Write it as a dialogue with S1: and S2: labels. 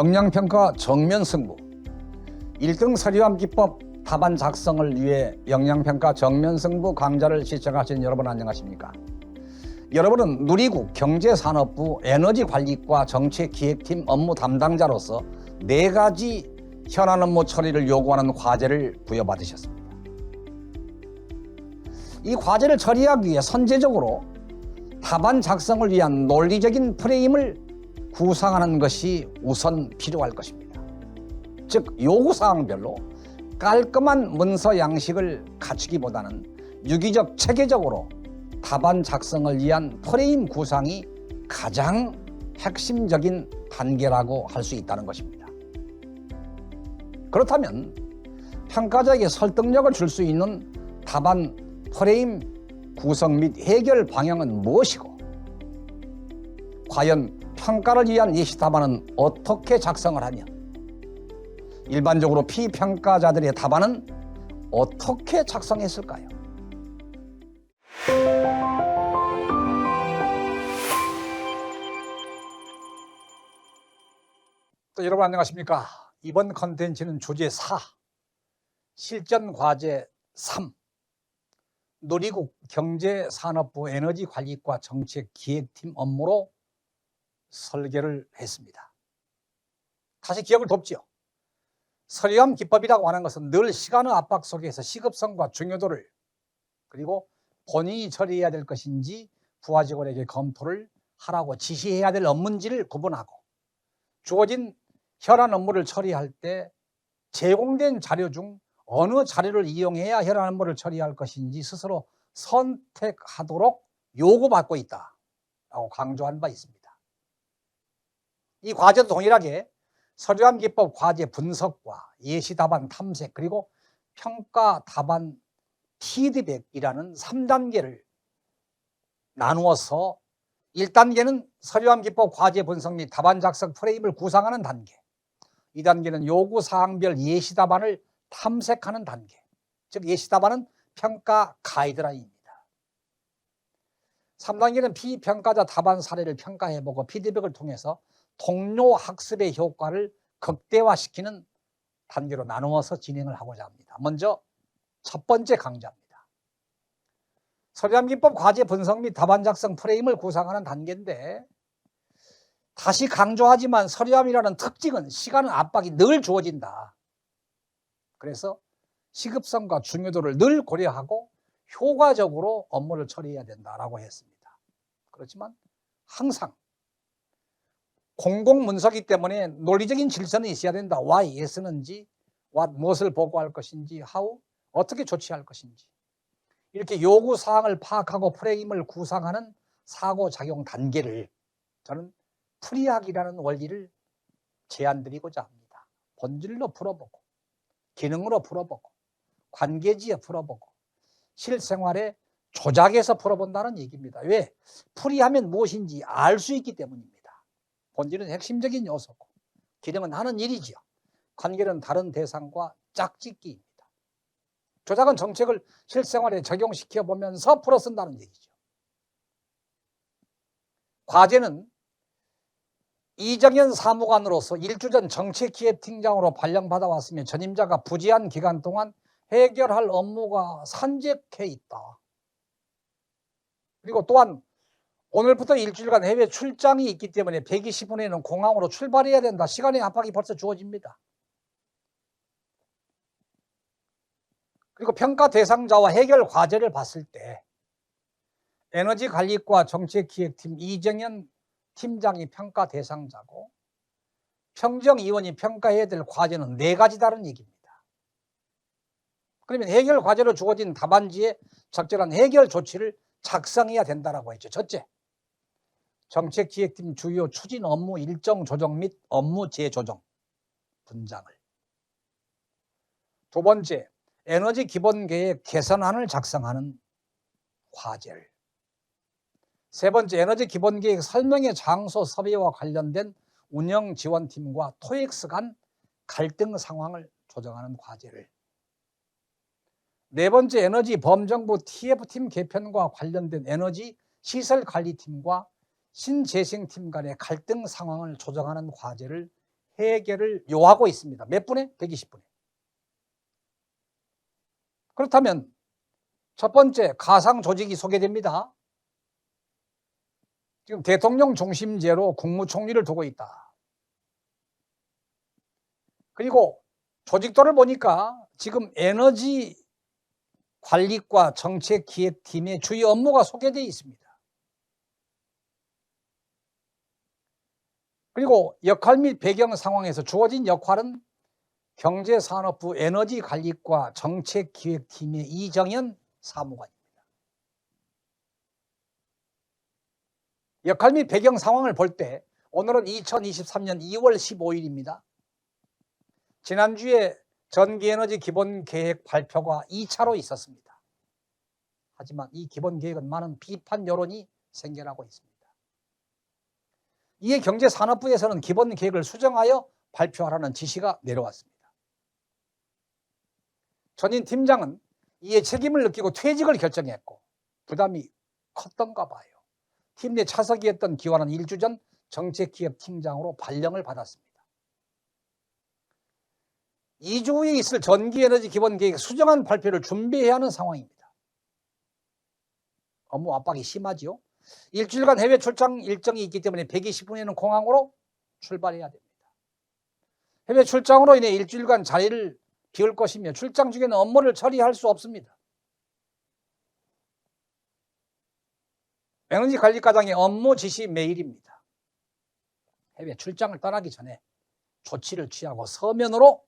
S1: 영양평가 정면 승부 1등 서류함 기법 답안 작성을 위해 영양평가 정면 승부 강좌를 시청하신 여러분 안녕하십니까? 여러분은 누리국 경제산업부 에너지관리과 정책기획팀 업무 담당자로서 4가지 현안 업무 처리를 요구하는 과제를 부여받으셨습니다. 이 과제를 처리하기 위해 선제적으로 답안 작성을 위한 논리적인 프레임을 구상하는 것이 우선 필요할 것입니다. 즉 요구사항별로 깔끔한 문서 양식을 갖추기보다는 유기적 체계적으로 답안 작성을 위한 프레임 구상이 가장 핵심적인 단계라고 할 수 있다는 것입니다. 그렇다면 평가자에게 설득력을 줄 수 있는 답안 프레임 구성 및 해결 방향은 무엇이고, 과연 평가를 위한 예시 답안은 어떻게 작성을 하며, 일반적으로 피평가자들의 답안은 어떻게 작성했을까요? 여러분 안녕하십니까? 이번 컨텐츠는 주제 4, 실전 과제 3, 누리국 경제산업부 에너지관리과 정책기획팀 업무로 설계를 했습니다. 다시 기억을 돕지요. 서류함 기법이라고 하는 것은 늘 시간의 압박 속에서 시급성과 중요도를, 그리고 본인이 처리해야 될 것인지 부하 직원에게 검토를 하라고 지시해야 될 업무인지를 구분하고, 주어진 현안 업무를 처리할 때 제공된 자료 중 어느 자료를 이용해야 현안 업무를 처리할 것인지 스스로 선택하도록 요구받고 있다라고 강조한 바 있습니다. 이 과제도 동일하게 서류함 기법 과제 분석과 예시 답안 탐색, 그리고 평가 답안 피드백이라는 3단계를 나누어서 1단계는 서류함 기법 과제 분석 및 답안 작성 프레임을 구상하는 단계, 2단계는 요구사항별 예시 답안을 탐색하는 단계, 즉 예시 답안은 평가 가이드라인입니다. 3단계는 피평가자 답안 사례를 평가해보고 피드백을 통해서 동료 학습의 효과를 극대화시키는 단계로 나누어서 진행을 하고자 합니다. 먼저 첫 번째 강좌입니다. 서류함 기법 과제 분석 및 답안 작성 프레임을 구상하는 단계인데, 다시 강조하지만 서류함이라는 특징은 시간의 압박이 늘 주어진다. 그래서 시급성과 중요도를 늘 고려하고 효과적으로 업무를 처리해야 된다라고 했습니다. 그렇지만 항상 공공문서이기 때문에 논리적인 질서는 있어야 된다. why, yes는지, what, 무엇을 보고할 것인지, how, 어떻게 조치할 것인지, 이렇게 요구사항을 파악하고 프레임을 구상하는 사고작용 단계를 저는 프리학이라는 원리를 제안드리고자 합니다. 본질로 풀어보고, 기능으로 풀어보고, 관계지에 풀어보고, 실생활에 조작해서 풀어본다는 얘기입니다. 왜? 풀이하면 무엇인지 알 수 있기 때문입니다. 본질은 핵심적인 요소고, 기능은 하는 일이지요. 관계는 다른 대상과 짝짓기입니다. 조작은 정책을 실생활에 적용시켜 보면서 풀어 쓴다는 얘기죠. 과제는 이정현 사무관으로서 1주 전 정책기획팀장으로 발령받아 왔으며 전임자가 부재한 기간 동안 해결할 업무가 산적해 있다. 그리고 또한 오늘부터 일주일간 해외 출장이 있기 때문에 120분에는 공항으로 출발해야 된다. 시간의 압박이 벌써 주어집니다. 그리고 평가 대상자와 해결 과제를 봤을 때 에너지관리과 정책기획팀 이정현 팀장이 평가 대상자고, 평정위원이 평가해야 될 과제는 4가지 다른 얘기입니다. 그러면 해결 과제로 주어진 답안지에 적절한 해결 조치를 작성해야 된다고 했죠. 첫째, 정책기획팀 주요 추진 업무 일정 조정 및 업무 재조정 분장을. 두 번째, 에너지 기본계획 개선안을 작성하는 과제를. 세 번째, 에너지 기본계획 설명회 장소 섭외와 관련된 운영지원팀과 토엑스 간 갈등 상황을 조정하는 과제를. 네 번째, 에너지 범정부 TF팀 개편과 관련된 에너지 시설관리팀과 신재생팀 간의 갈등 상황을 조정하는 과제를 해결을 요하고 있습니다. 몇 분에? 120분에. 그렇다면 첫 번째 가상 조직이 소개됩니다. 지금 대통령 중심제로 국무총리를 두고 있다. 그리고 조직도를 보니까 지금 에너지 관리과 정책기획팀의 주요 업무가 소개되어 있습니다. 그리고 역할 및 배경 상황에서 주어진 역할은 경제산업부 에너지관리과 정책기획팀의 이정현 사무관입니다. 역할 및 배경 상황을 볼 때 오늘은 2023년 2월 15일입니다. 지난주에 전기에너지 기본계획 발표가 2차로 있었습니다. 하지만 이 기본계획은 많은 비판 여론이 생겨나고 있습니다. 이에 경제산업부에서는 기본계획을 수정하여 발표하라는 지시가 내려왔습니다. 전임 팀장은 이에 책임을 느끼고 퇴직을 결정했고 부담이 컸던가 봐요. 팀 내 차석이었던 기관은 일주 전 정책기획팀장으로 발령을 받았습니다. 2주 후에 있을 전기에너지 기본계획 수정안 발표를 준비해야 하는 상황입니다. 업무 압박이 심하지요. 일주일간 해외 출장 일정이 있기 때문에 120분에는 공항으로 출발해야 됩니다. 해외 출장으로 인해 일주일간 자리를 비울 것이며 출장 중에는 업무를 처리할 수 없습니다. 에너지관리과장의 업무 지시 메일입니다. 해외 출장을 떠나기 전에 조치를 취하고 서면으로